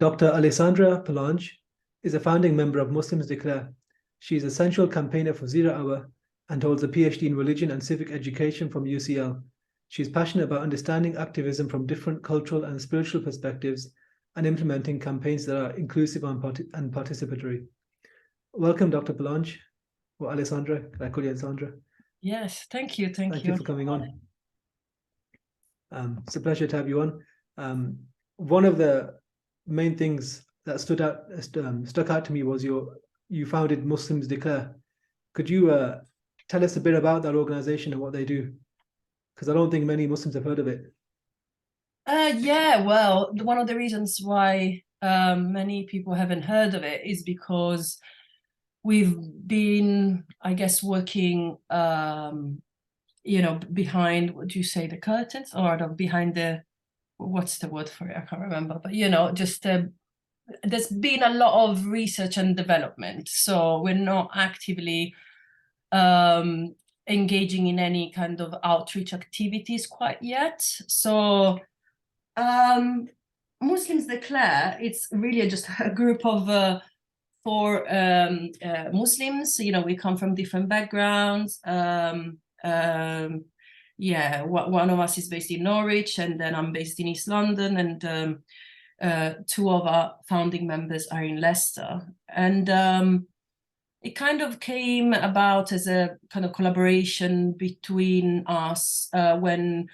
Dr. Alessandra Palange is a founding member of Muslims Declare. She is a central campaigner for 0 Hour and holds a PhD in religion and civic education from UCL. She is passionate about understanding activism from different cultural and spiritual perspectives and implementing campaigns that are inclusive and participatory. Welcome, Dr. Palange, or Alessandra. Can I call you Alessandra? Yes, thank you. Thank you for coming on. It's a pleasure to have you on. One of the main things that stuck out to me was you founded Muslims Declare. Could you tell us a bit about that organization and what they do? Because I don't think many Muslims have heard of it. Yeah, well, one of the reasons why many people haven't heard of it is because we've been, I guess, working, behind, what do you say, the curtains, or behind the, what's the word for it? I can't remember, but, just there's been a lot of research and development. So we're not actively engaging in any kind of outreach activities quite yet. So Muslims Declare, it's really just a group of four Muslims. We come from different backgrounds. Yeah, one of us is based in Norwich, and then I'm based in East London, and two of our founding members are in Leicester. And it kind of came about as a kind of collaboration between us when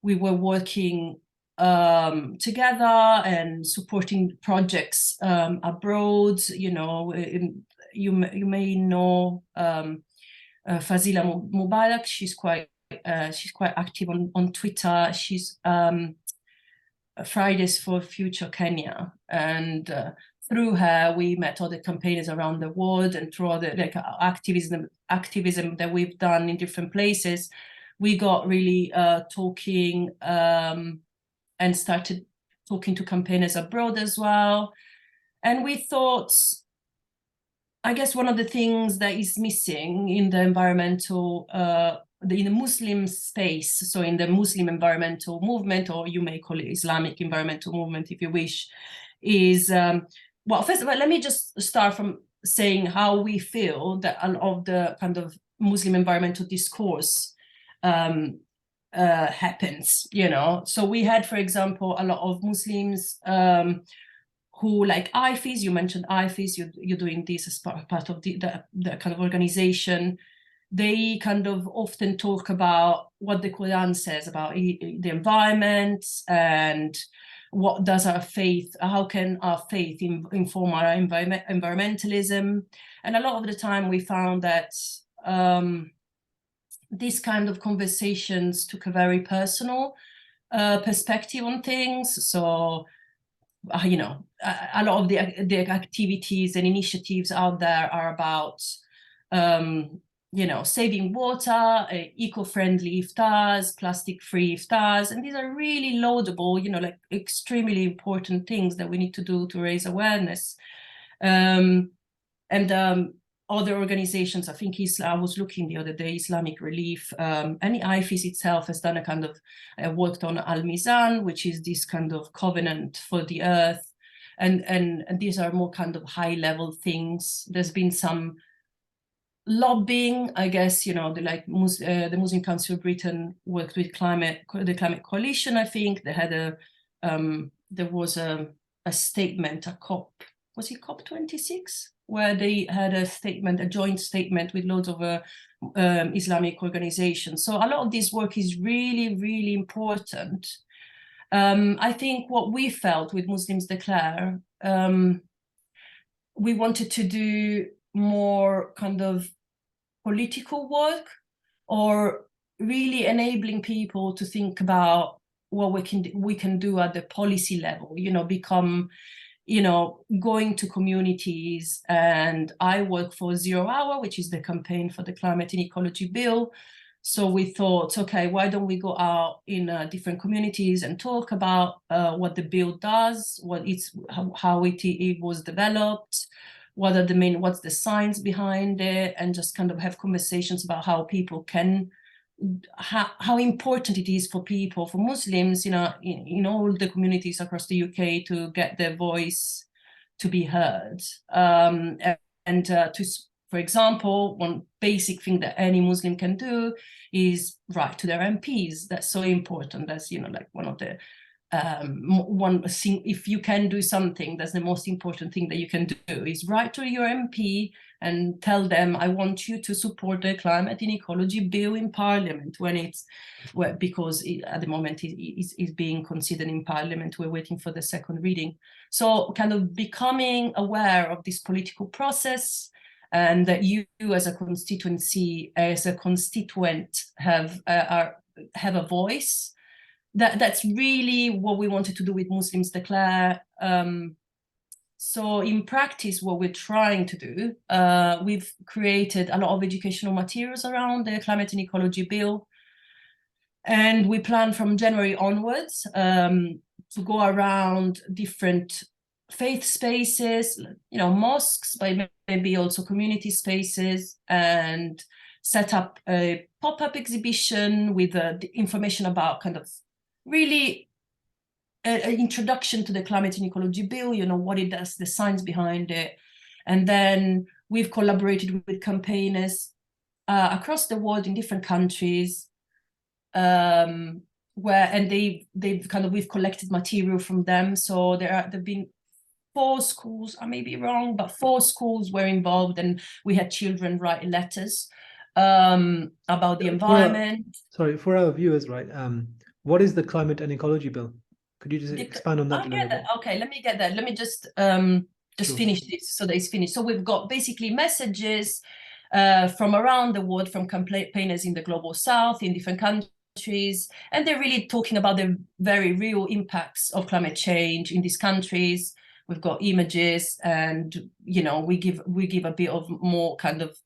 we were working together and supporting projects abroad. You may know Fazila Mubarak. She's quite active on Twitter. She's Fridays for Future Kenya, and through her we met other campaigners around the world, and through other activism that we've done in different places, we got really talking and started talking to campaigners abroad as well. And we thought, I guess one of the things that is missing in the environmental, in the Muslim space, so in the Muslim environmental movement, or you may call it Islamic environmental movement if you wish, is, well, first of all, let me just start from saying how we feel that a lot of the kind of Muslim environmental discourse happens, So we had, for example, a lot of Muslims who, like IFES, you mentioned IFES, you're doing this as part of the kind of organization. They kind of often talk about what the Quran says about the environment, and what does our faith, how can our faith inform our environmentalism. And a lot of the time we found that these kind of conversations took a very personal perspective on things. So, a lot of the activities and initiatives out there are about, saving water, eco-friendly iftars, plastic-free iftars, and these are really laudable, extremely important things that we need to do to raise awareness. Other organizations, I think I was looking the other day, Islamic Relief, and IFES itself has done a kind of, worked on Al-Mizan, which is this kind of covenant for the earth. And these are more kind of high level things. There's been some lobbying, I guess, the Muslim Council of Britain worked with the Climate Coalition, I think. They had there was a statement, a COP, was it COP26? Where they had a joint statement with loads of Islamic organizations. So a lot of this work is really, really important. I think what we felt with Muslims Declare, we wanted to do more kind of political work, or really enabling people to think about what we can do at the policy level, become, going to communities. And I work for 0 Hour, which is the campaign for the Climate Ecology Bill. So we thought, okay, why don't we go out in different communities and talk about what the bill does, how it was developed, what's the science behind it, and just kind of have conversations about how people can how important it is for people, for Muslims, in all the communities across the UK to get their voice to be heard. For example, one basic thing that any Muslim can do is write to their MPs. That's so important. That's, like one of the if you can do something, that's the most important thing that you can do, is write to your MP and tell them, I want you to support the Climate and Ecology Bill in Parliament because at the moment it is being considered in Parliament. We're waiting for the second reading. So kind of becoming aware of this political process, and that you as a constituency, as a constituent, have a voice. That's really what we wanted to do with Muslims Declare. So in practice, what we're trying to do, we've created a lot of educational materials around the Climate and Ecology Bill. And we plan from January onwards to go around different faith spaces, mosques, but maybe also community spaces, and set up a pop-up exhibition with the information about kind of really an introduction to the Climate and Ecology Bill, what it does, the science behind it. And then we've collaborated with campaigners across the world in different countries, we've collected material from them. So there've been 4 schools, I may be wrong, but 4 schools were involved, and we had children write letters about the environment. For our viewers, right? What is the Climate and Ecology Bill? Could you just expand on that a little bit? Okay, let me get that. Let me just Sure. finish this so that it's finished. So we've got basically messages from around the world, from campaigners in the global south, in different countries, and they're really talking about the very real impacts of climate change in these countries. We've got images, and we give a bit of more kind of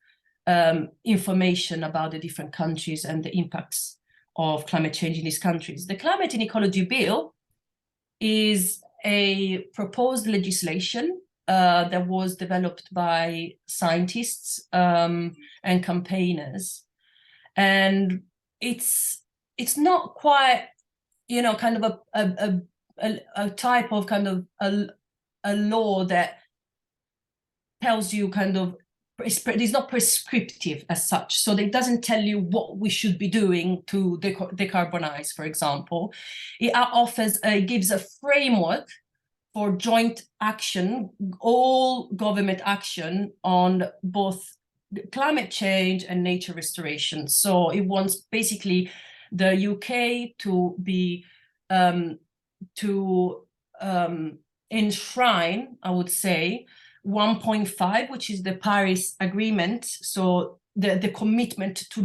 information about the different countries and the impacts of climate change in these countries. The Climate and Ecology Bill is a proposed legislation that was developed by scientists and campaigners, and it's not quite kind of a type of kind of a law that tells you kind of, it's not prescriptive as such, so it doesn't tell you what we should be doing to decarbonize, for example. It gives a framework for joint action, all government action on both climate change and nature restoration. So it wants basically the UK to be enshrine, I would say, 1.5, which is the Paris Agreement. So the commitment to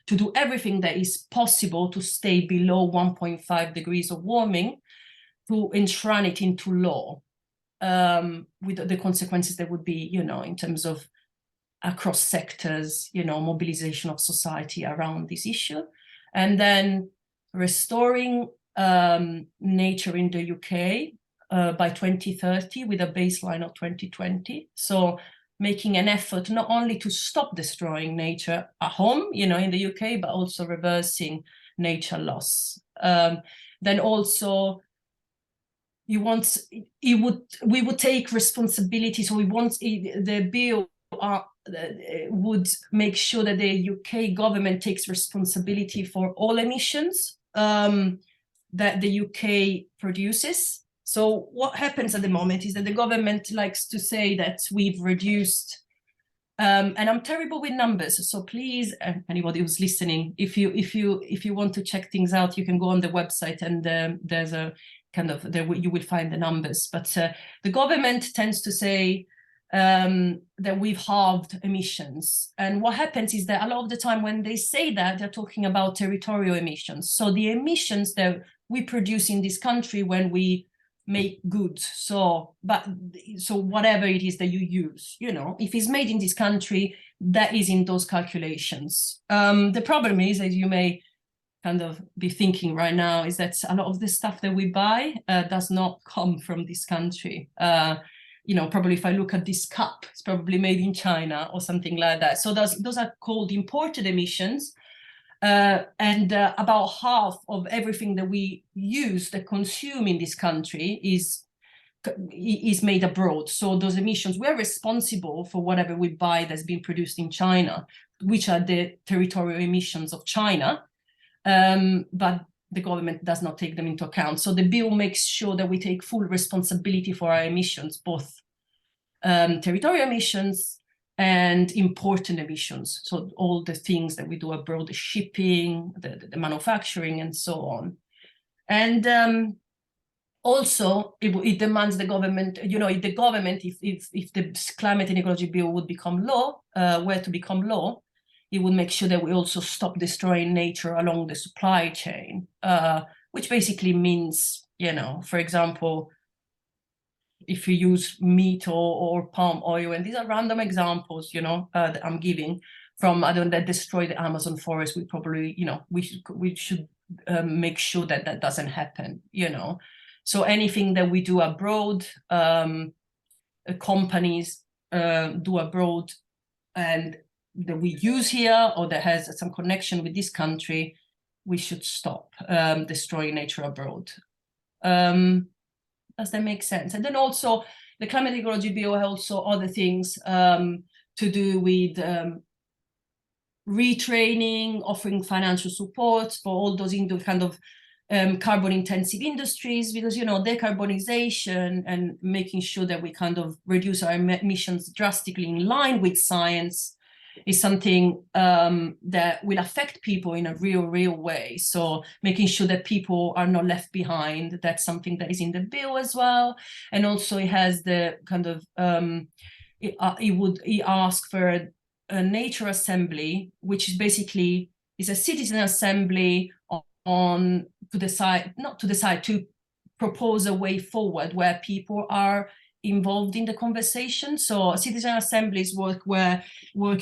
do everything that is possible to stay below 1.5 degrees of warming, to enshrine it into law, with the consequences that would be, in terms of across sectors, mobilization of society around this issue. And then restoring nature in the UK by 2030 with a baseline of 2020. So making an effort not only to stop destroying nature at home, in the UK, but also reversing nature loss. Then also we would take responsibility. So the bill would make sure that the UK government takes responsibility for all emissions that the UK produces. So what happens at the moment is that the government likes to say that we've reduced, and I'm terrible with numbers, so please, anybody who's listening, if you want to check things out, you can go on the website, and there's a kind of you will find the numbers. But the government tends to say that we've halved emissions, and what happens is that a lot of the time when they say that, they're talking about territorial emissions. So the emissions that we produce in this country when we make goods, so whatever it is that you use, if it's made in this country, that is in those calculations. The problem is, as you may kind of be thinking right now, is that a lot of the stuff that we buy does not come from this country. Probably if I look at this cup, it's probably made in China or something like that. So those are called imported emissions. and about half of everything that we use, that consume in this country is made abroad. So those emissions, we're responsible for whatever we buy that's been produced in China, which are the territorial emissions of China, but the government does not take them into account. So the bill makes sure that we take full responsibility for our emissions, both territorial emissions and important emissions. So all the things that we do abroad, the shipping, the manufacturing, and so on. And also, it demands the government, if the government, if the Climate and Ecology Bill would become law, were to become law, it would make sure that we also stop destroying nature along the supply chain, which basically means, for example, if you use meat or palm oil, and these are random examples, that I'm giving from, that destroy the Amazon forest, we probably, we should make sure that that doesn't happen, So anything that we do abroad, companies do abroad, and that we use here or that has some connection with this country, we should stop destroying nature abroad. Does that make sense? And then also the Climate Ecology Bill has also other things to do with retraining, offering financial support for all those kind of carbon intensive industries, because decarbonization and making sure that we kind of reduce our emissions drastically in line with science is something that will affect people in a real way. So making sure that people are not left behind, that's something that is in the bill as well. And also it has the kind of it asks for a nature assembly, which is basically a citizen assembly to propose a way forward where people are involved in the conversation. So citizen assemblies work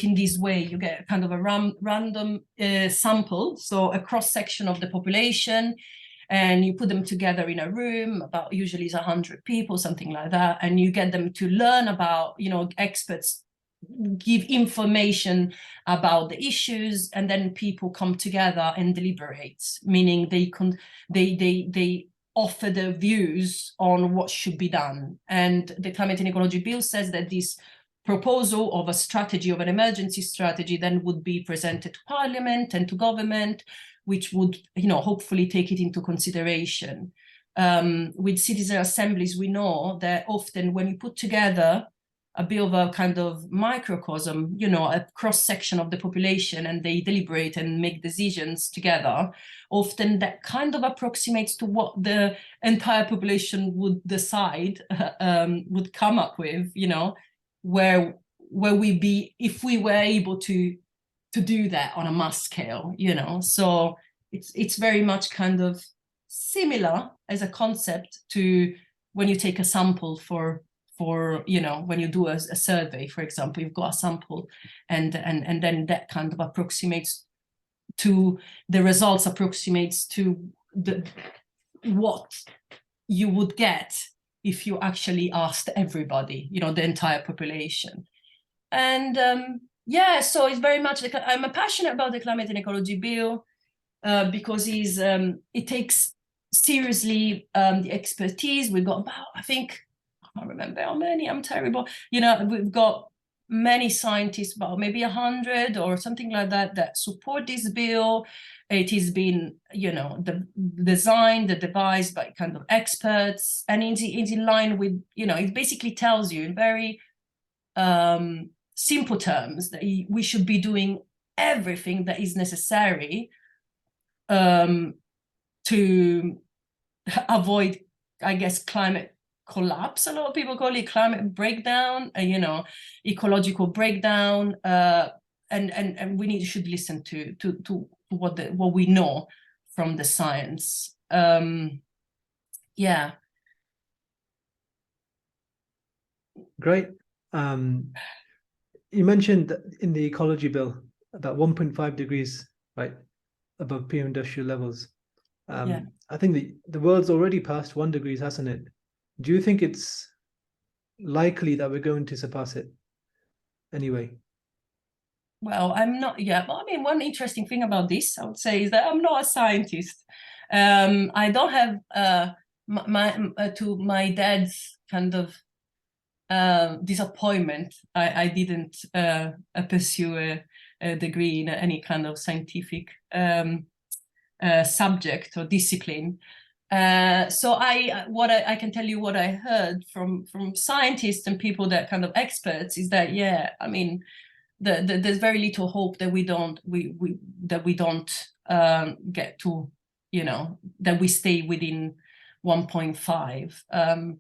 in this way. You get kind of a random sample, so a cross section of the population, and you put them together in a room, about usually it's 100 people, something like that, and you get them to learn about, experts give information about the issues, and then people come together and deliberate, meaning they offer their views on what should be done. And the Climate and Ecology Bill says that this proposal of a strategy, of an emergency strategy, then would be presented to Parliament and to government, which would, hopefully take it into consideration. With citizen assemblies, we know that often when you put together a bit of a kind of microcosm, a cross-section of the population, and they deliberate and make decisions together, often that kind of approximates to what the entire population would decide, would come up with, where we'd be if we were able to do that on a mass scale, So it's very much kind of similar as a concept to when you take a sample for when you do a survey, for example, you've got a sample, and then that kind of approximates to the results, approximates to what you would get if you actually asked everybody, the entire population. And so it's very much I'm passionate about the Climate and Ecology Bill because it takes seriously the expertise. We've got about, I think, I can't remember how many, I'm terrible. We've got many scientists, about maybe 100 or something like that support this bill. It has been, designed, devised by kind of experts, and it's in line with, it basically tells you in very simple terms that we should be doing everything that is necessary to avoid, I guess, climate collapse. A lot of people call it climate breakdown, ecological breakdown, and we should listen to what we know from the science. Yeah. Great. You mentioned that in the ecology bill about 1.5 degrees, right, above pre-industrial levels. Yeah. I think the world's already passed 1 degree, hasn't it? Do you think it's likely that we're going to surpass it anyway? well, I'm not, yeah, but I mean, one interesting thing about this, I would say, is that I'm not a scientist. I don't have to my dad's kind of disappointment. I didn't pursue a degree in any kind of scientific subject or discipline. So I can tell you what I heard from scientists and people that kind of experts is that, yeah, I mean, there's very little hope that we don't get to, you know, that we stay within 1.5. And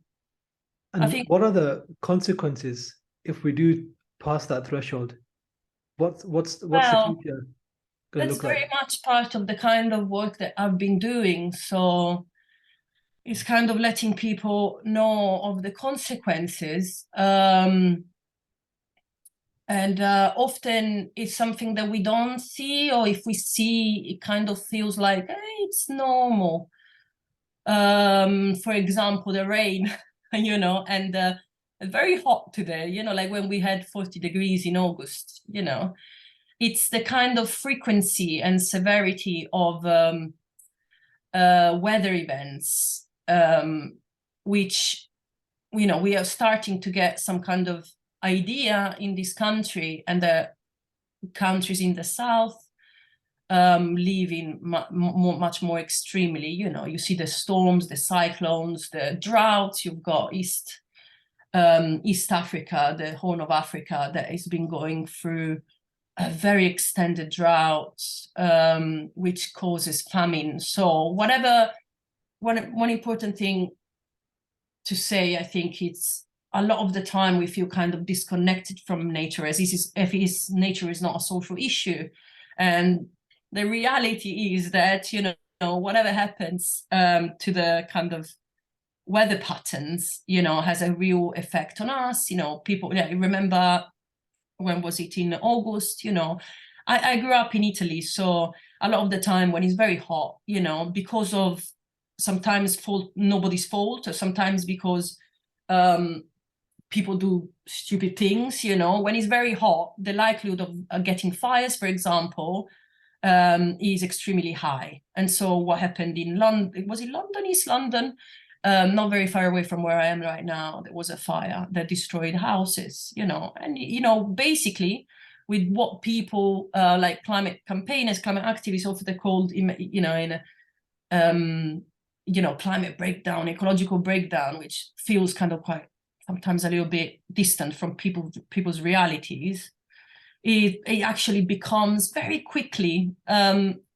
I think, what are the consequences if we do pass that threshold? What's the well, future going to that's look very like? much part of the kind of work that I've been doing. So it's kind of letting people know of the consequences. And often it's something that we don't see, or if we see, it kind of feels like, hey, it's normal. For example, the rain, you know, and very hot today, you know, like when we had 40 degrees in August, you know, it's the kind of frequency and severity of weather events, which, you know, we are starting to get some kind of idea in this country, and the countries in the south live in much more extremely, you know, you see the storms, the cyclones, the droughts. You've got East Africa, the Horn of Africa, that has been going through a very extended drought, which causes famine. So whatever, one important thing to say, I think, it's a lot of the time we feel kind of disconnected from nature, as if nature is not a social issue. And the reality is that, you know, whatever happens to the kind of weather patterns, you know, has a real effect on us. You know, people, yeah, remember, when was it, in August, you know, I grew up in Italy, so a lot of the time when it's very hot, you know, because of sometimes nobody's fault, or sometimes because people do stupid things, you know, when it's very hot, the likelihood of getting fires, for example, is extremely high. And so what happened in London, was it London, East London, not very far away from where I am right now, there was a fire that destroyed houses, you know, and, you know, basically with what people like climate campaigners, climate activists, often they're called, you know, in a, you know, climate breakdown, ecological breakdown, which feels kind of quite sometimes a little bit distant from people's realities. It actually becomes very quickly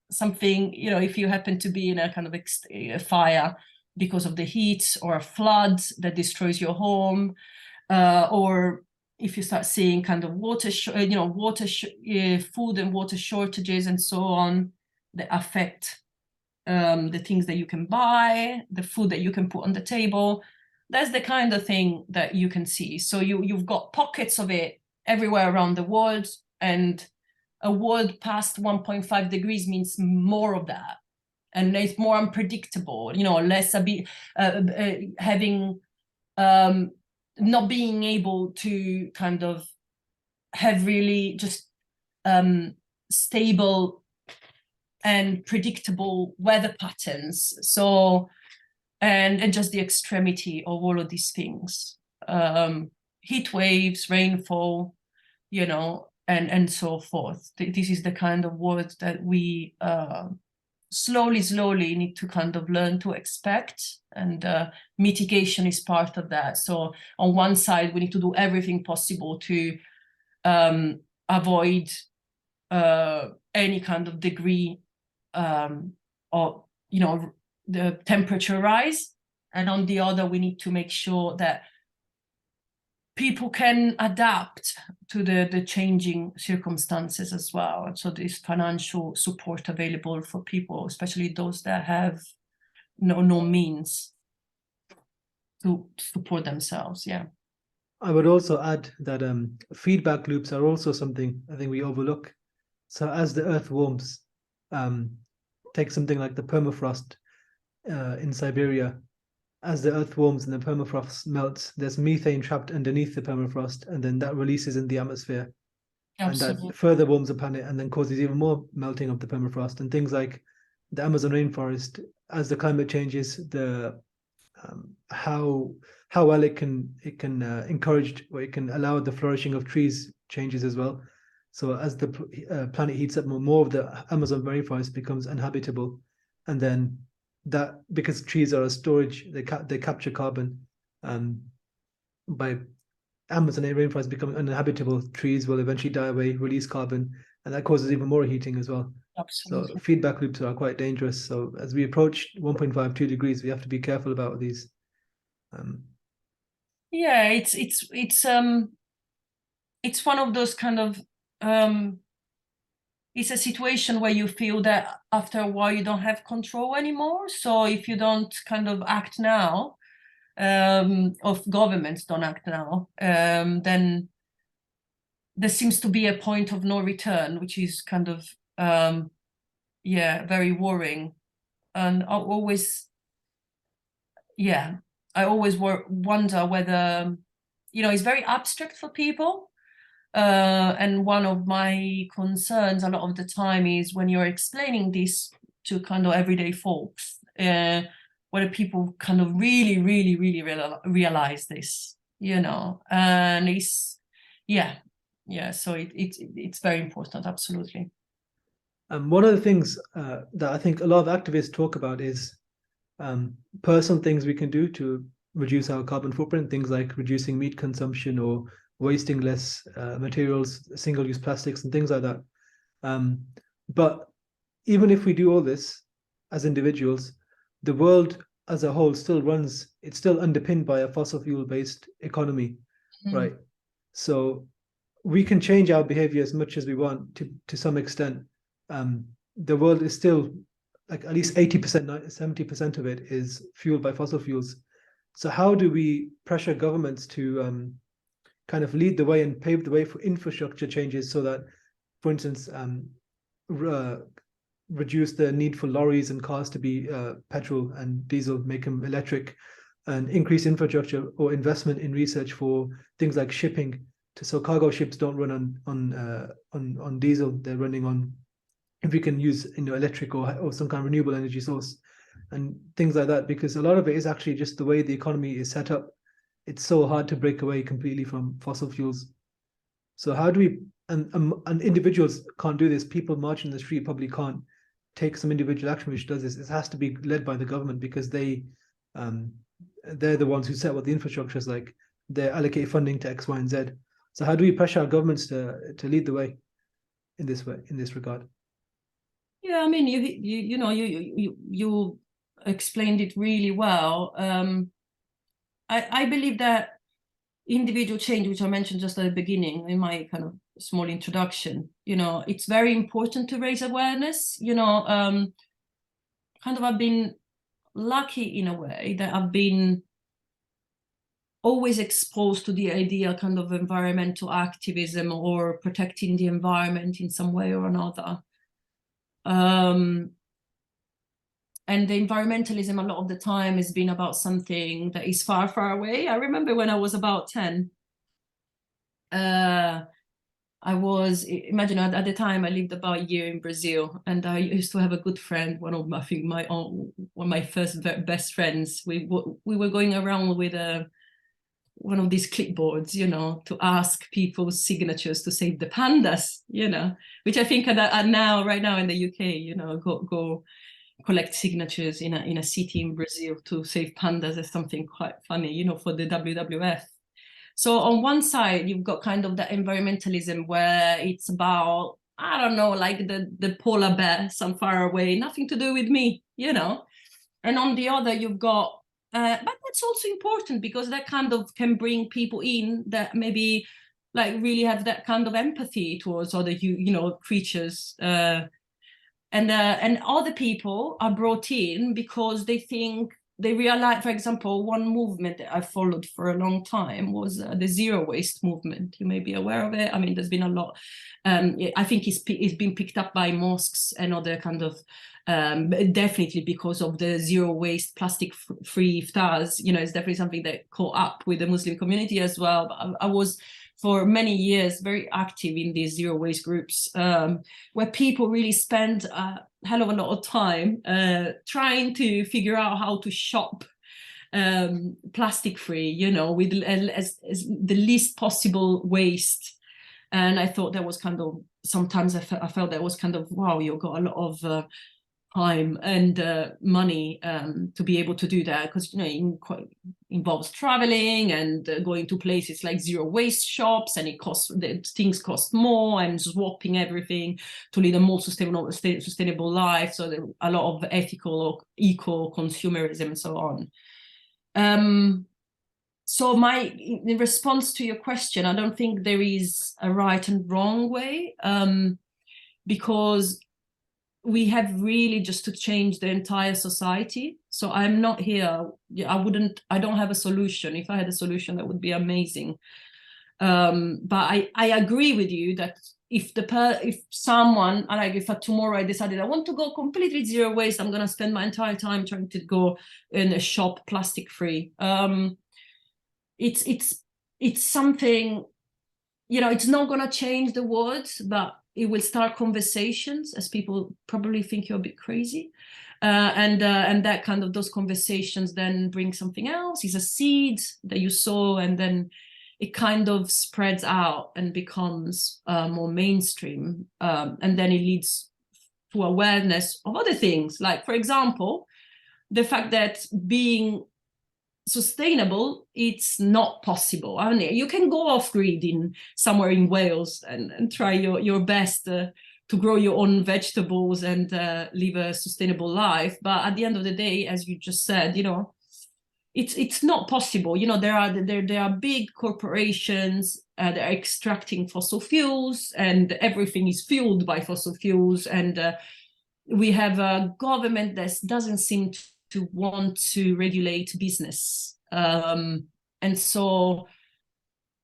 something, you know, if you happen to be in a kind of a fire because of the heat, or a flood that destroys your home, or if you start seeing kind of food and water shortages and so on, that affect the things that you can buy, the food that you can put on the table. That's the kind of thing that you can see. So you've got pockets of it everywhere around the world, and a world past 1.5 degrees means more of that, and it's more unpredictable, you know, less having not being able to kind of have really just stable and predictable weather patterns. So and just the extremity of all of these things, heat waves, rainfall, you know, and so forth. This is the kind of world that we slowly need to kind of learn to expect, and mitigation is part of that. So on one side, we need to do everything possible to avoid any kind of degree or, you know, the temperature rise, and on the other, we need to make sure that people can adapt to the changing circumstances as well. And so there's financial support available for people, especially those that have no means to support themselves. Yeah. I would also add that feedback loops are also something I think we overlook. So as the earth warms, take something like the permafrost in Siberia. As the earth warms and the permafrost melts, there's methane trapped underneath the permafrost, and then that releases in the atmosphere. and Absolutely. that further warms the planet and then causes even more melting of the permafrost. And things like the Amazon rainforest, as the climate changes, the how well it can encourage, or it can allow the flourishing of trees changes as well. So as the planet heats up, more of the Amazon rainforest becomes uninhabitable, and then that, because trees are a storage, they capture carbon. By Amazon rainforest becoming uninhabitable, trees will eventually die away, release carbon, and that causes even more heating as well. So Absolutely. feedback loops are quite dangerous. So as we approach 1.52 degrees, we have to be careful about these. Yeah, it's one of those kind of it's a situation where you feel that after a while you don't have control anymore. So if you don't kind of act now, or governments don't act now, then there seems to be a point of no return, which is kind of yeah, very worrying. And I always wonder whether, it's very abstract for people. And one of my concerns a lot of the time is when you're explaining this to kind of everyday folks, whether people kind of really realize this, and it's, so it's very important, absolutely. One of the things that I think a lot of activists talk about is personal things we can do to reduce our carbon footprint, things like reducing meat consumption or wasting less materials, single-use plastics and things like that. But even if we do all this as individuals, the world as a whole it's still underpinned by a fossil fuel-based economy, right? So we can change our behavior as much as we want to some extent. The world is still, like, at least 80%, 70% of it is fueled by fossil fuels. So how do we pressure governments to kind of lead the way and pave the way for infrastructure changes, so that, for instance, reduce the need for lorries and cars to be petrol and diesel, make them electric, and increase infrastructure or investment in research for things like shipping, so cargo ships don't run on diesel, they're running on, if we can use electric or some kind of renewable energy source and things like that, because a lot of it is actually just the way the economy is set up. It's so hard to break away completely from fossil fuels. So how do we, and individuals can't do this, people marching in the street probably can't take some individual action which does this. It has to be led by the government, because they're the ones who set what the infrastructure is like. They allocate funding to X, Y, and Z. So how do we pressure our governments to lead the way in this regard? Yeah, I mean, you explained it really well. I believe that individual change, which I mentioned just at the beginning in my kind of small introduction, it's very important to raise awareness. Kind of, I've been lucky in a way that I've been always exposed to the idea kind of environmental activism or protecting the environment in some way or another. And the environmentalism a lot of the time has been about something that is far, far away. I remember when I was about 10, imagine at the time I lived about a year in Brazil, and I used to have a good friend, one of my first best friends. We were going around with one of these clipboards, to ask people's signatures to save the pandas, which I think are now, right now in the UK, go collect signatures in a city in Brazil to save pandas is something quite funny, for the WWF. So on one side, you've got kind of the environmentalism where it's about, I don't know, like the polar bear, some far away, nothing to do with me, And on the other, you've got, but that's also important because that kind of can bring people in that maybe like really have that kind of empathy towards other, creatures. And other people are brought in because they realize, for example, one movement that I followed for a long time was the zero waste movement. You may be aware of it. I mean, there's been a lot. I think it's been picked up by mosques and other kind of, definitely because of the zero waste plastic free iftars, it's definitely something that caught up with the Muslim community as well. But I was for many years very active in these zero waste groups, where people really spend a hell of a lot of time trying to figure out how to shop plastic free, you know, with as the least possible waste. And I thought that was kind of, sometimes I felt that was kind of, wow, you've got a lot of time and money to be able to do that, because, you know, it involves traveling and going to places like zero waste shops, and things cost more, and swapping everything to lead a more sustainable life. So there are a lot of ethical or eco consumerism and so on. So in response to your question, I don't think there is a right and wrong way, because we have really just to change the entire society. So I'm not here, I don't have a solution. If I had a solution, that would be amazing. But I agree with you that if someone, like if tomorrow I decided I want to go completely zero waste, I'm going to spend my entire time trying to go in a shop plastic free. It's something, you know, it's not going to change the world, but it will start conversations, as people probably think you're a bit crazy. And that kind of, those conversations then bring something else. It's a seed that you sow, and then it kind of spreads out and becomes more mainstream. And then it leads to awareness of other things. Like, for example, the fact that being sustainable, it's not possible. I mean, you can go off grid somewhere in Wales and try your best to grow your own vegetables and live a sustainable life, but at the end of the day, as you just said, you know, it's not possible. You know, there are big corporations that are extracting fossil fuels, and everything is fueled by fossil fuels, and we have a government that doesn't seem to want to regulate business. And so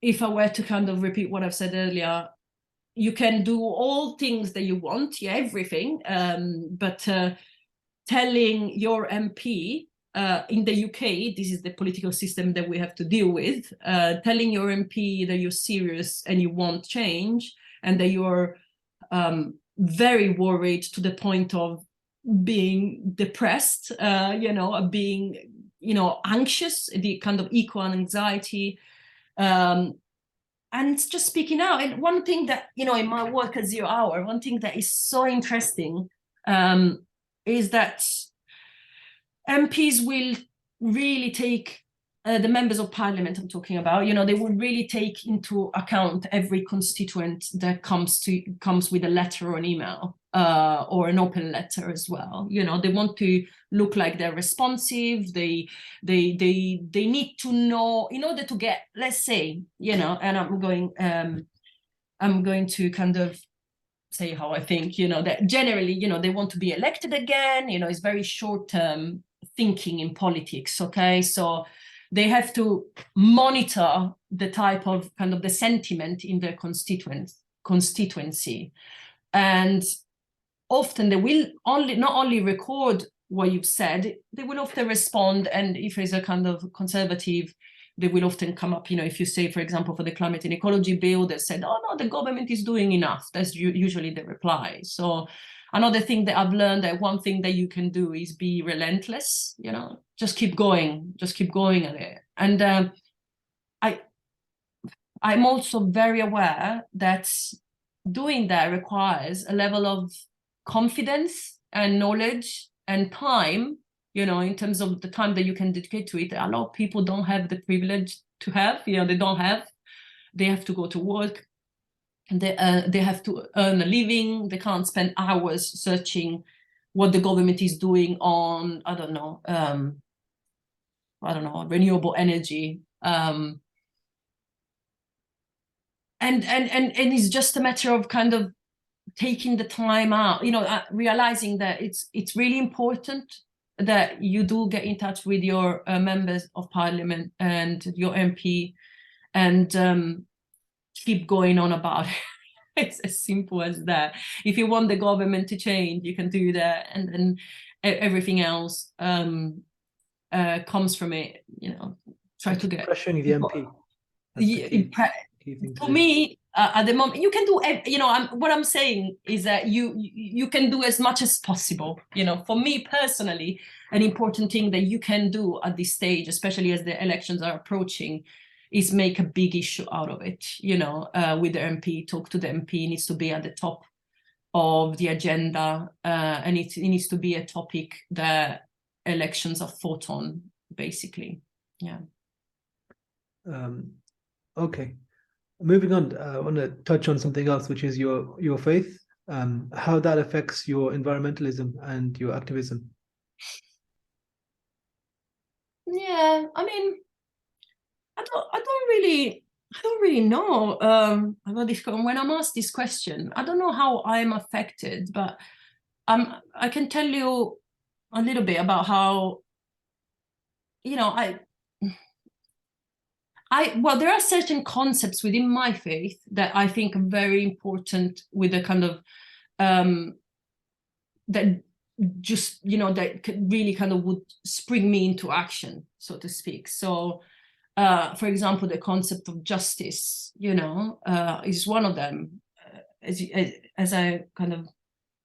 if I were to kind of repeat what I've said earlier, you can do all things that you want, yeah, everything, but telling your MP, in the UK, this is the political system that we have to deal with, telling your MP that you're serious and you want change, and that you're very worried to the point of being depressed, you know, being, you know, anxious, the kind of eco anxiety, and just speaking out. And one thing that, you know, in my work at Zero Hour, one thing that is so interesting is that MPs will really take, the members of parliament I'm talking about, you know, they will really take into account every constituent that comes with a letter or an email, or an open letter as well. You know, they want to look like they're responsive. They need to know, in order to get, let's say, you know, and I'm going to kind of say how I think, you know, that generally, you know, they want to be elected again. You know, it's very short-term thinking in politics. Okay, so they have to monitor the type of kind of the sentiment in their constituency, and often they will not only record what you've said, they will often respond. And if it's a kind of conservative, they will often come up, you know, if you say, for example, for the Climate and Ecology Bill, they said, oh no, the government is doing enough. That's usually the reply. So another thing that I've learned, that one thing that you can do is be relentless, you know, just keep going at it. And I'm also very aware that doing that requires a level of confidence and knowledge and time, you know, in terms of the time that you can dedicate to it. A lot of people don't have the privilege to have, you know, they have to go to work, and they have to earn a living. They can't spend hours searching what the government is doing on, I don't know, renewable energy. And it's just a matter of kind of taking the time out, you know, realizing that it's really important that you do get in touch with your members of parliament and your MP, and keep going on about it. It's as simple as that. If you want the government to change, you can do that, and then everything else comes from it. You know, try to get pressuring the MP. key thing to For do? me, at the moment, you can do, what I'm saying is that you can do as much as possible. For me personally, an important thing that you can do at this stage, especially as the elections are approaching, is make a big issue out of it, with the MP, talk to the MP, it needs to be at the top of the agenda, and it needs to be a topic that elections are fought on, basically. Yeah. Okay. Moving on, I want to touch on something else, which is your faith, how that affects your environmentalism and your activism. Yeah, I mean, I don't really know about this. When I'm asked this question, I don't know how I'm affected, but I can tell you a little bit about how, well, there are certain concepts within my faith that I think are very important, with a kind of that just, that really kind of would spring me into action, so to speak. So for example, the concept of justice, is one of them. As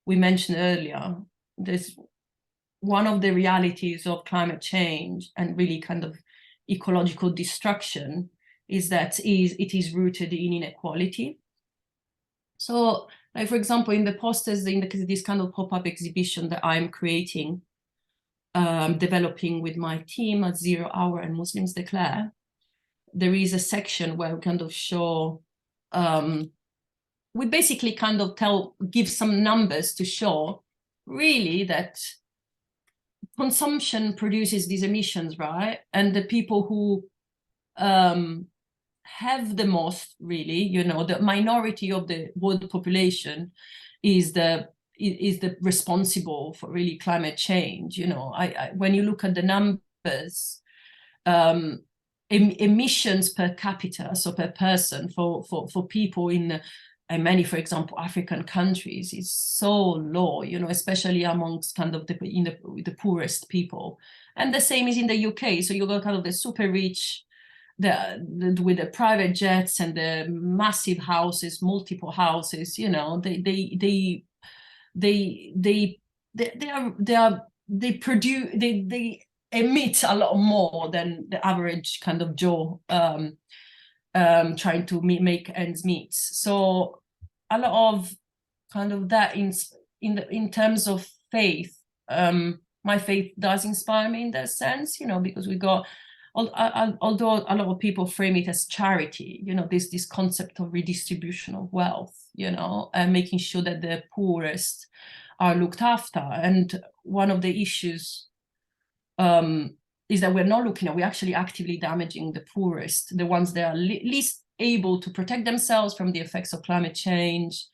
we mentioned earlier, there's one of the realities of climate change and really kind of ecological destruction is that it is rooted in inequality. So, like, for example, in the posters, in this kind of pop-up exhibition that I'm creating, developing with my team at 0 Hour and Muslims Declare, there is a section where we kind of show, we basically kind of give some numbers to show really that consumption produces these emissions, right? And the people who have the most, really, the minority of the world population is the responsible for really climate change. When you look at the numbers, emissions per capita, so per person, for people in many, for example, African countries, is so low, especially amongst kind of the poorest people. And the same is in the UK. So you got kind of the super rich, with the private jets and the massive houses, multiple houses, they emit a lot more than the average kind of Joe trying to make ends meet. So a lot of kind of that in terms of faith, my faith does inspire me in that sense, because we got, although a lot of people frame it as charity, this concept of redistribution of wealth, and making sure that the poorest are looked after. And one of the issues is that we're actually actively damaging the poorest, the ones that are least able to protect themselves from the effects of climate change,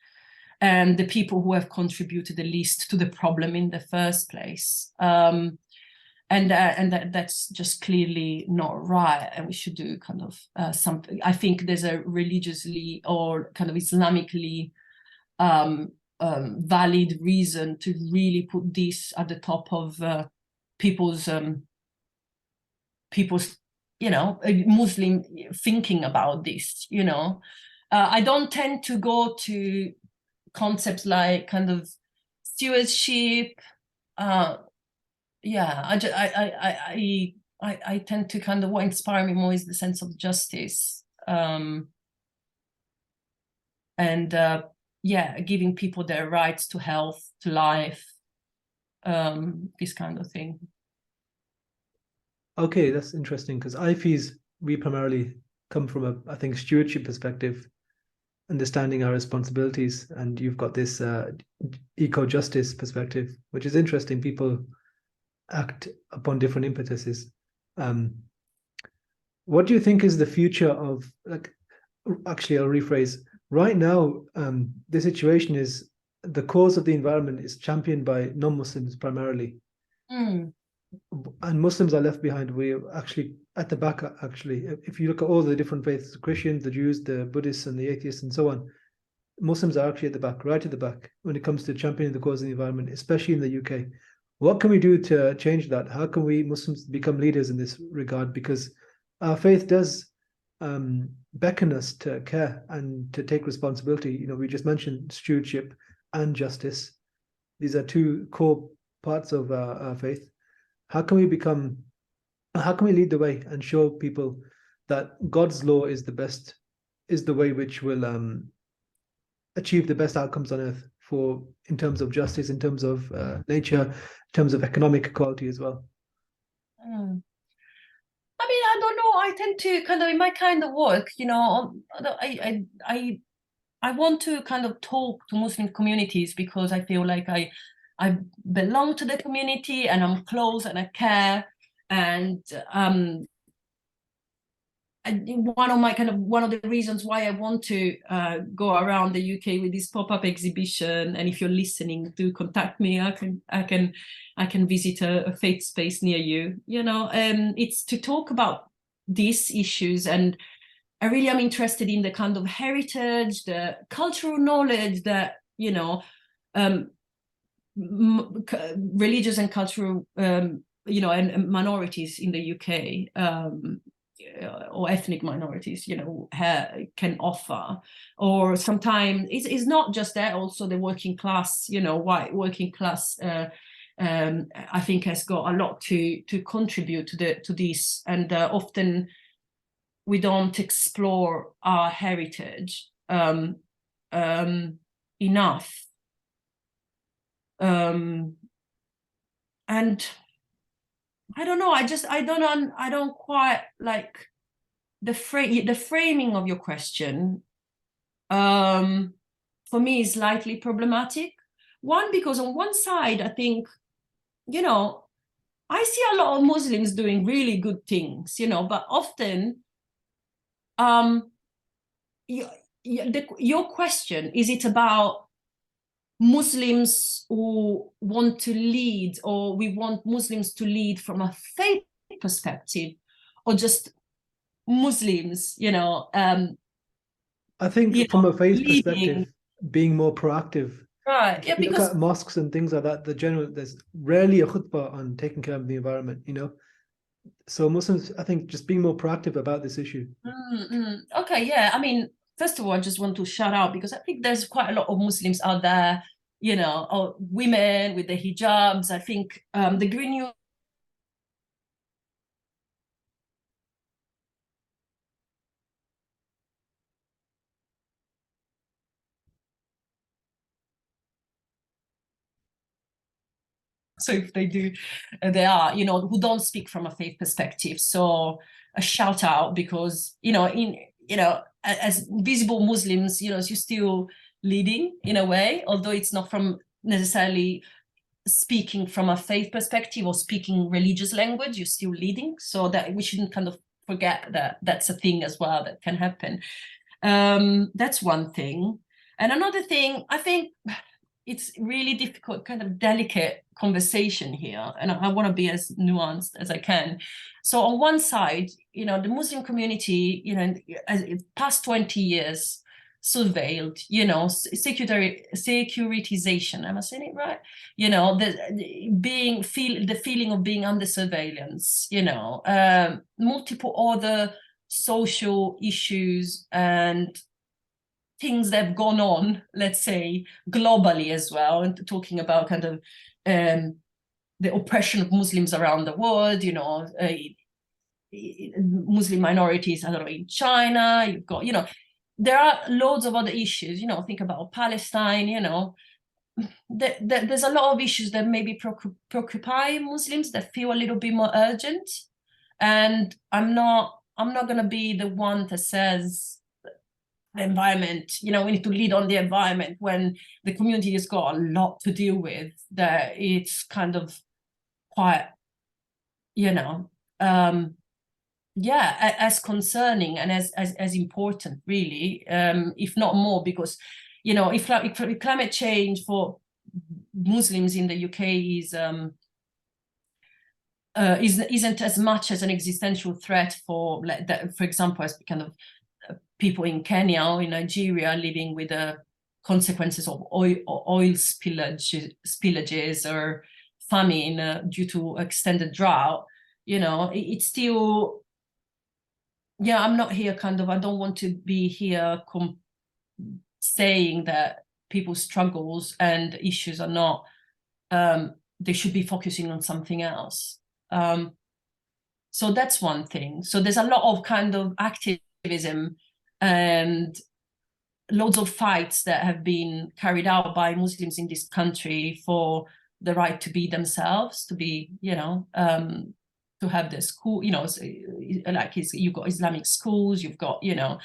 and the people who have contributed the least to the problem in the first place. And that's just clearly not right, and we should do kind of something. I think there's a religiously or kind of Islamically valid reason to really put this at the top of people's Muslim thinking about this. I don't tend to go to concepts like kind of stewardship. I tend to kind of, what inspires me more is the sense of justice, and giving people their rights to health, to life, this kind of thing. Okay, that's interesting, because IFEs, we primarily come from I think, stewardship perspective, understanding our responsibilities, and you've got this eco-justice perspective, which is interesting. People act upon different impetuses. What do you think is the future of, actually, I'll rephrase. Right now, the situation is the cause of the environment is championed by non-Muslims primarily. And Muslims are left behind. We're actually at the back, actually. If you look at all the different faiths, the Christians, the Jews, the Buddhists, and the atheists, and so on, Muslims are actually at the back, right at the back, when it comes to championing the cause of the environment, especially in the UK. What can we do to change that? How can we Muslims become leaders in this regard? Because our faith does beckon us to care and to take responsibility. You know, we just mentioned stewardship and justice. These are two core parts of our faith. How can we lead the way and show people that God's law is the way which will achieve the best outcomes on earth in terms of justice, in terms of nature, in terms of economic equality as well? I mean, I don't know. I tend to kind of, in my kind of work, you know, I want to kind of talk to Muslim communities because I feel like I belong to the community and I'm close and I care. And one of the reasons why I want to go around the UK with this pop-up exhibition, and if you're listening, do contact me. I can visit a faith space near you. You know, it's to talk about these issues, and I really am interested in the kind of heritage, the cultural knowledge that, you know, religious and cultural, you know, and minorities in the UK. Or ethnic minorities, you know, can offer. Or sometimes it's not just that, also the working class, you know, white working class, I think has got a lot to contribute to this. And often we don't explore our heritage enough. And I don't know. I don't quite like the framing of your question. For me, is slightly problematic. One, because on one side, I think, you know, I see a lot of Muslims doing really good things, you know, but often, your question, is it about Muslims who want to lead, or we want Muslims to lead from a faith perspective, or just Muslims, you know? I think from a faith perspective, being more proactive. Right. Yeah, because look at mosques and things like that, there's rarely a khutbah on taking care of the environment, you know? So Muslims, I think, just being more proactive about this issue. Okay, yeah. I mean, first of all, I just want to shout out, because I think there's quite a lot of Muslims out there, you know, or women with the hijabs. I think the Green New So if they do, they are, you know, who don't speak from a faith perspective. So a shout out, because, you know, as visible Muslims, you know, you're still leading in a way, although it's not from necessarily speaking from a faith perspective or speaking religious language, you're still leading. So that we shouldn't kind of forget that that's a thing as well that can happen. That's one thing. And another thing, I think it's really difficult, kind of delicate conversation here, and I want to be as nuanced as I can. So on one side, you know, the Muslim community, you know, as past 20 years surveilled, you know, securitization, am I saying it right? You know, the feeling of being under surveillance, you know, multiple other social issues and things that have gone on, let's say, globally as well, and talking about kind of the oppression of Muslims around the world, you know, Muslim minorities, I don't know, in China, you've got, you know, there are loads of other issues, you know, think about Palestine, you know, there's a lot of issues that maybe preoccupy Muslims that feel a little bit more urgent. And I'm not going to be the one that says the environment, you know, we need to lead on the environment when the community has got a lot to deal with, that it's kind of quite, you know, yeah, as concerning and as important, really, if not more, because, you know, if climate change for Muslims in the UK isn't as much as an existential threat for, like, that, for example, as kind of people in Kenya or in Nigeria living with the consequences of oil spillages or famine due to extended drought, you know, it's still yeah, I'm not here kind of, I don't want to be here saying that people's struggles and issues are not, they should be focusing on something else. So that's one thing. So there's a lot of kind of activism and loads of fights that have been carried out by Muslims in this country for the right to be themselves, to be, you know, to have the school, you know, like you've got Islamic schools, you've got, you know,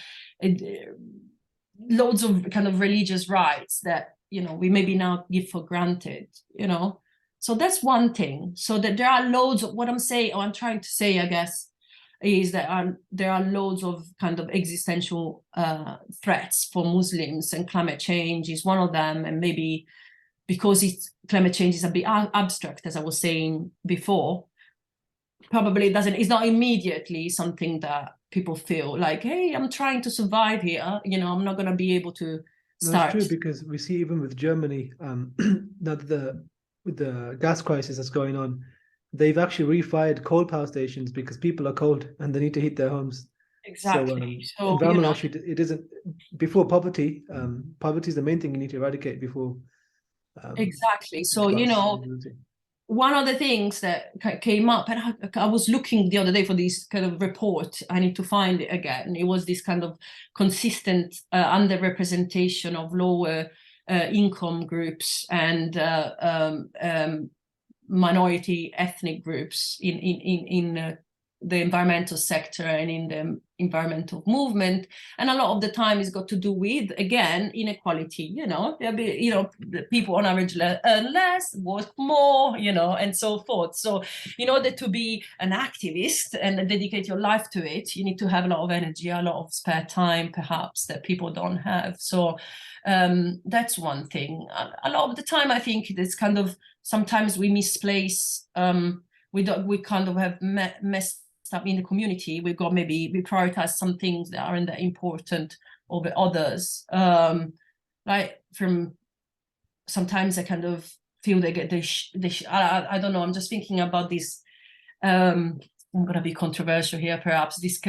loads of kind of religious rights that, you know, we maybe now give for granted, you know. So that's one thing. So that there are loads of what I'm saying, or I'm trying to say, I guess, is that there are loads of kind of existential threats for Muslims, and climate change is one of them. And maybe because climate change is a bit abstract, as I was saying before, probably it's not immediately something that people feel like, hey, I'm trying to survive here, you know, I'm not going to be able to start. That's true, because we see even with Germany, now that with the gas crisis that's going on, they've actually refired coal power stations because people are cold and they need to heat their homes. Exactly. So environmental issue, it isn't before poverty. Poverty is the main thing you need to eradicate before. Exactly. So, you know, one of the things that came up, and I was looking the other day for this kind of report, I need to find it again. It was this kind of consistent underrepresentation of lower income groups and minority ethnic groups in the environmental sector and in the environmental movement. And a lot of the time it's got to do with, again, inequality. You know, there'll be, you know, people on average earn less, work more, you know, and so forth. So in order to be an activist and dedicate your life to it, you need to have a lot of energy, a lot of spare time, perhaps, that people don't have. So that's one thing. A lot of the time, I think it's kind of, sometimes we misplace, we kind of have messed up in the community. We prioritize some things that aren't that important over others. Like sometimes I kind of feel they get I don't know, I'm just thinking about this, I'm gonna be controversial here perhaps, this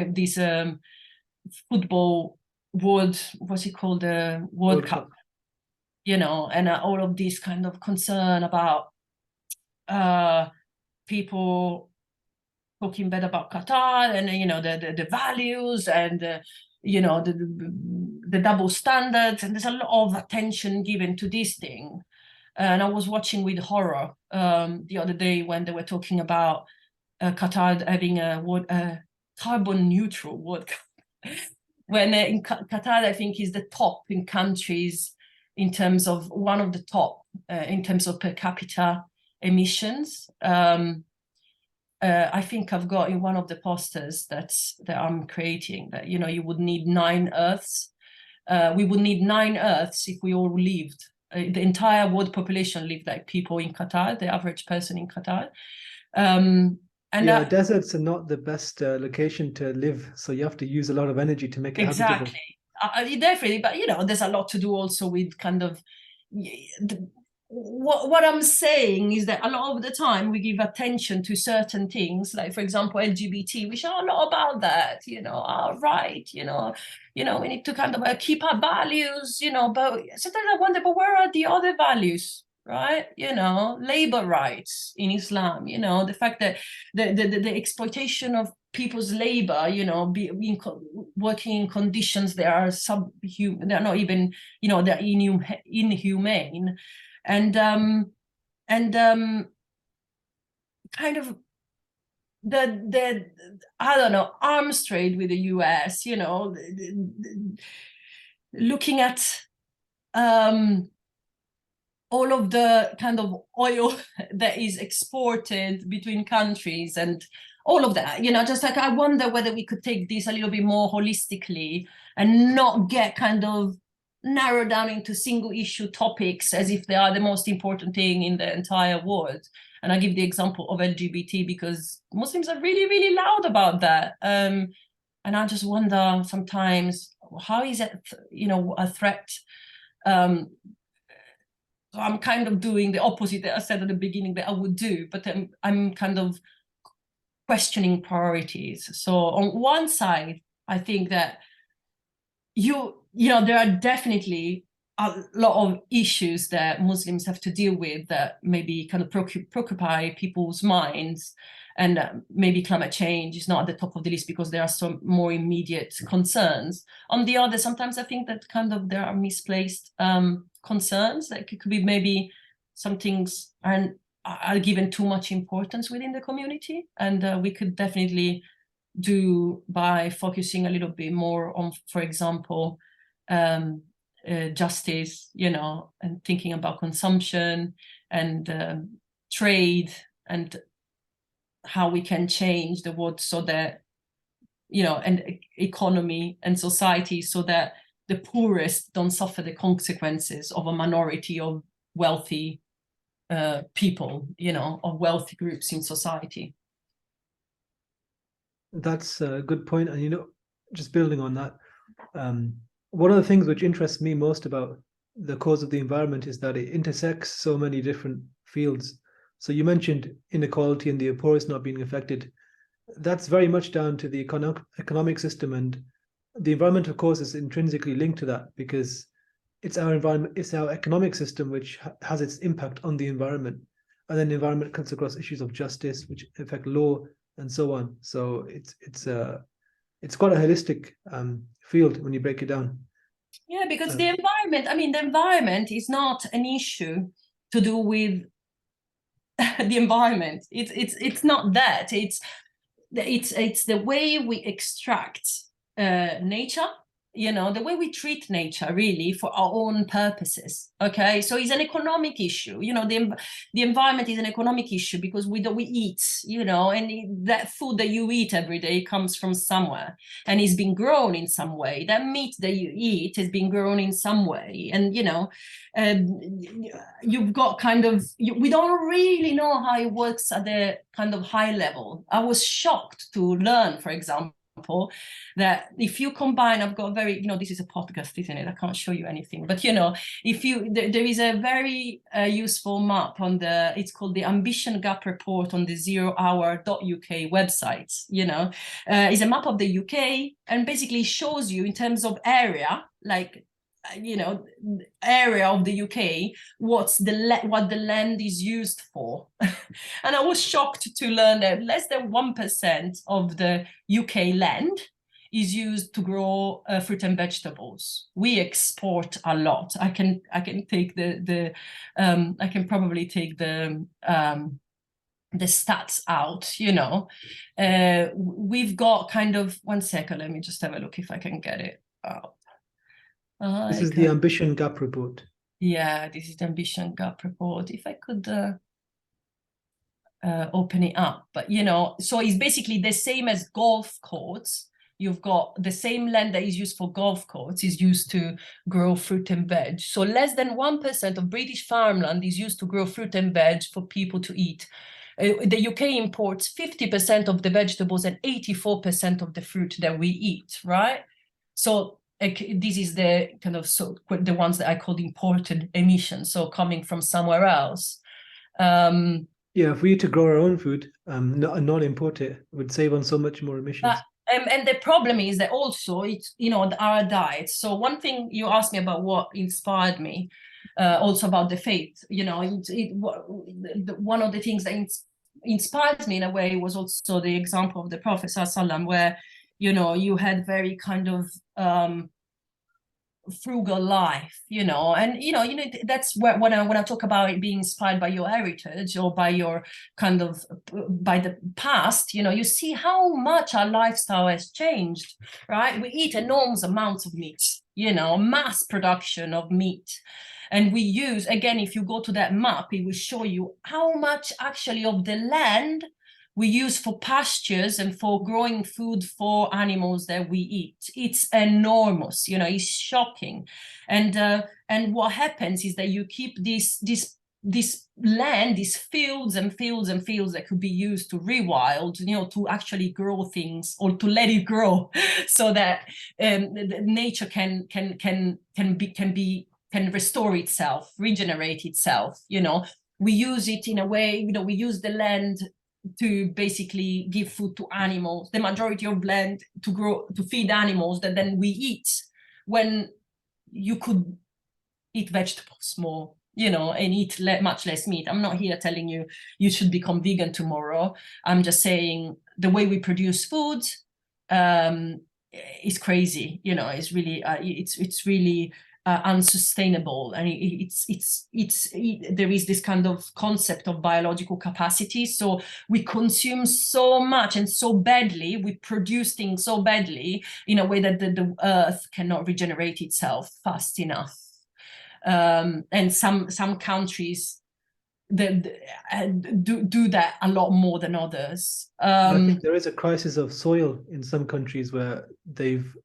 football world, what's it called, the World Cup, you know, and all of this kind of concern about people talking bad about Qatar, and you know, the values, and you know, the double standards, and there's a lot of attention given to this thing. And I was watching with horror the other day when they were talking about Qatar having a carbon neutral World Cup. When in Qatar, I think, is the top in countries in terms of, one of the top in terms of per capita emissions. I think I've got in one of the posters that I'm creating that, you know, you would need 9 Earths. We would need 9 Earths if we all lived. The entire world population lived like people in Qatar, the average person in Qatar. And yeah, deserts are not the best location to live, so you have to use a lot of energy to make it habitable. Definitely, but you know, there's a lot to do also with kind of what I'm saying is that a lot of the time we give attention to certain things, like for example LGBT, which are a lot about that, you know, our right, you know, we need to kind of keep our values, you know, but sometimes I wonder, but where are the other values? Right, you know, labor rights in Islam, you know, the fact that the exploitation of people's labor, you know, working in conditions that are subhuman, they're not even, you know, they're inhumane, and kind of the I don't know, arms trade with the US, you know, looking at all of the kind of oil that is exported between countries and all of that, you know, just like I wonder whether we could take this a little bit more holistically and not get kind of narrowed down into single issue topics as if they are the most important thing in the entire world. And I give the example of LGBT because Muslims are really, really loud about that. And I just wonder sometimes, how is it, you know, a threat? So I'm kind of doing the opposite that I said at the beginning that I would do, but I'm kind of questioning priorities. So on one side, I think that you know, there are definitely a lot of issues that Muslims have to deal with that maybe kind of preoccupy people's minds, and maybe climate change is not at the top of the list because there are some more immediate concerns. On the other, sometimes I think that kind of there are misplaced concerns, like it could be maybe some things are given too much importance within the community, and we could definitely do by focusing a little bit more on, for example, justice, you know, and thinking about consumption and trade, and how we can change the world so that, you know, and economy and society, so that the poorest don't suffer the consequences of a minority of wealthy people, you know, of wealthy groups in society. That's a good point. And, you know, just building on that, one of the things which interests me most about the cause of the environment is that it intersects so many different fields. So you mentioned inequality and the poorest not being affected. That's very much down to the economic system, and the environment, of course, is intrinsically linked to that, because it's our environment, it's our economic system which has its impact on the environment, and then the environment cuts across issues of justice, which affect law and so on. So it's quite a holistic field when you break it down. Yeah, because the environment, I mean, the environment is not an issue to do with the environment. It's not that. It's the way we extract nature, you know, the way we treat nature really for our own purposes. Okay, so it's an economic issue. You know, the environment is an economic issue because we eat, you know, and that food that you eat every day comes from somewhere and it's been grown in some way. That meat that you eat has been grown in some way, and you know, you've got kind of, we don't really know how it works at the kind of high level. I was shocked to learn, for example, that if you combine, I've got a very, you know, this is a podcast, isn't it? I can't show you anything, but you know, if you, there is a very useful map on the, it's called the Ambition Gap Report on the zerohour.uk website, you know, it's a map of the UK, and basically shows you in terms of area, like, you know, area of the UK, what the land is used for. And I was shocked to learn that less than 1% of the UK land is used to grow fruit and vegetables. We export a lot. I can take I can probably take the stats out, you know. We've got kind of, one second, let me just have a look if I can get it out. This is the Ambition Gap Report. Yeah, this is the Ambition Gap Report. If I could open it up. But, you know, so it's basically the same as golf courts. You've got the same land that is used for golf courts is used to grow fruit and veg. So less than 1% of British farmland is used to grow fruit and veg for people to eat. The UK imports 50% of the vegetables and 84% of the fruit that we eat, right? So this is the kind of, so the ones that I called imported emissions, so coming from somewhere else. Yeah, if we were to grow our own food and not import it, it would save on so much more emissions. And the problem is that also it's, you know, our diet. So one thing you asked me about what inspired me, also about the faith, you know, one of the things that inspires me in a way was also the example of the Prophet ﷺ, where, you know, you had very kind of frugal life, you know, and you know that's where when I talk about it being inspired by your heritage or by your kind of by the past, you know, you see how much our lifestyle has changed, right? We eat enormous amounts of meat, you know, mass production of meat. And we use, again, if you go to that map, it will show you how much actually of the land we use for pastures and for growing food for animals that we eat. It's enormous, you know, it's shocking. And what happens is that you keep this land, these fields and fields and fields that could be used to rewild, you know, to actually grow things or to let it grow, so that nature can restore itself, regenerate itself. You know, we use it in a way, you know, we use the land to basically give food to animals, the majority of land to feed animals that then we eat, when you could eat vegetables more, you know, and eat much less meat. I'm not here telling you you should become vegan tomorrow. I'm just saying the way we produce food is crazy. You know, it's really it's really unsustainable, and there is this kind of concept of biological capacity. So we consume so much and so badly, we produce things so badly in a way that the earth cannot regenerate itself fast enough. And some countries that do that a lot more than others. I think there is a crisis of soil in some countries where they've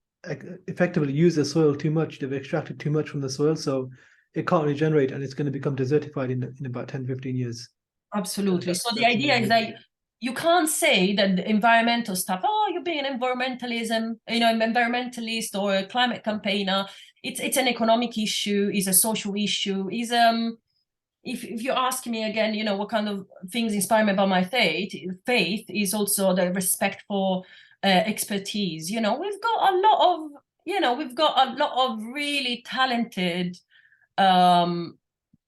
effectively used the soil too much. They've extracted too much from the soil, so it can't regenerate, and it's going to become desertified in about 10-15 years. Absolutely. So the idea is that you can't say that the environmental stuff, oh, you're being an environmentalist or a climate campaigner. It's an economic issue, is a social issue, is if you ask me again, you know, what kind of things inspire me about my faith is also the respect for expertise. You know, we've got a lot of really talented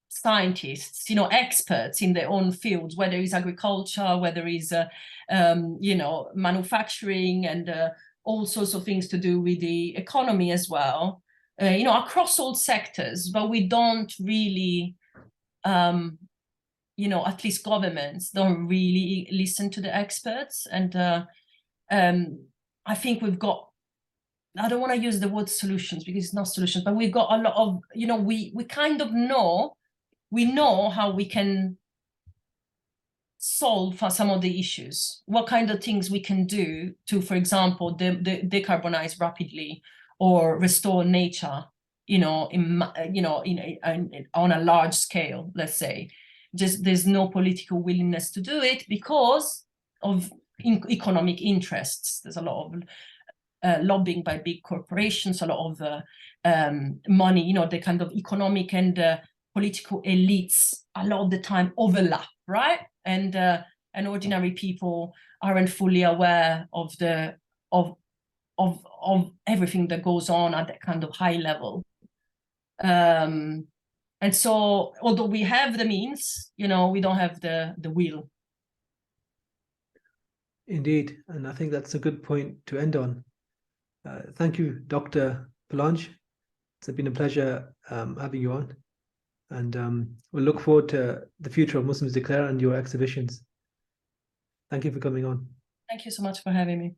scientists, you know, experts in their own fields, whether it's agriculture, whether it's you know, manufacturing, and all sorts of things to do with the economy as well, you know, across all sectors. But we don't really you know, at least governments don't really listen to the experts. And I think we've got, I don't want to use the word solutions because it's not solutions, but we've got a lot of, you know, we kind of know, we know how we can solve for some of the issues, what kind of things we can do to, for example, decarbonize rapidly or restore nature, you know, on a large scale, let's say. Just there's no political willingness to do it because of economic interests. There's a lot of lobbying by big corporations, a lot of money, you know, the kind of economic and political elites a lot of the time overlap, right? And ordinary people aren't fully aware of everything that goes on at that kind of high level. And so, although we have the means, you know, we don't have the will. Indeed, and I think that's a good point to end on. Thank you, Dr. Palange. It's been a pleasure having you on, and we'll look forward to the future of Muslims Declare and your exhibitions. Thank you for coming on. Thank you so much for having me.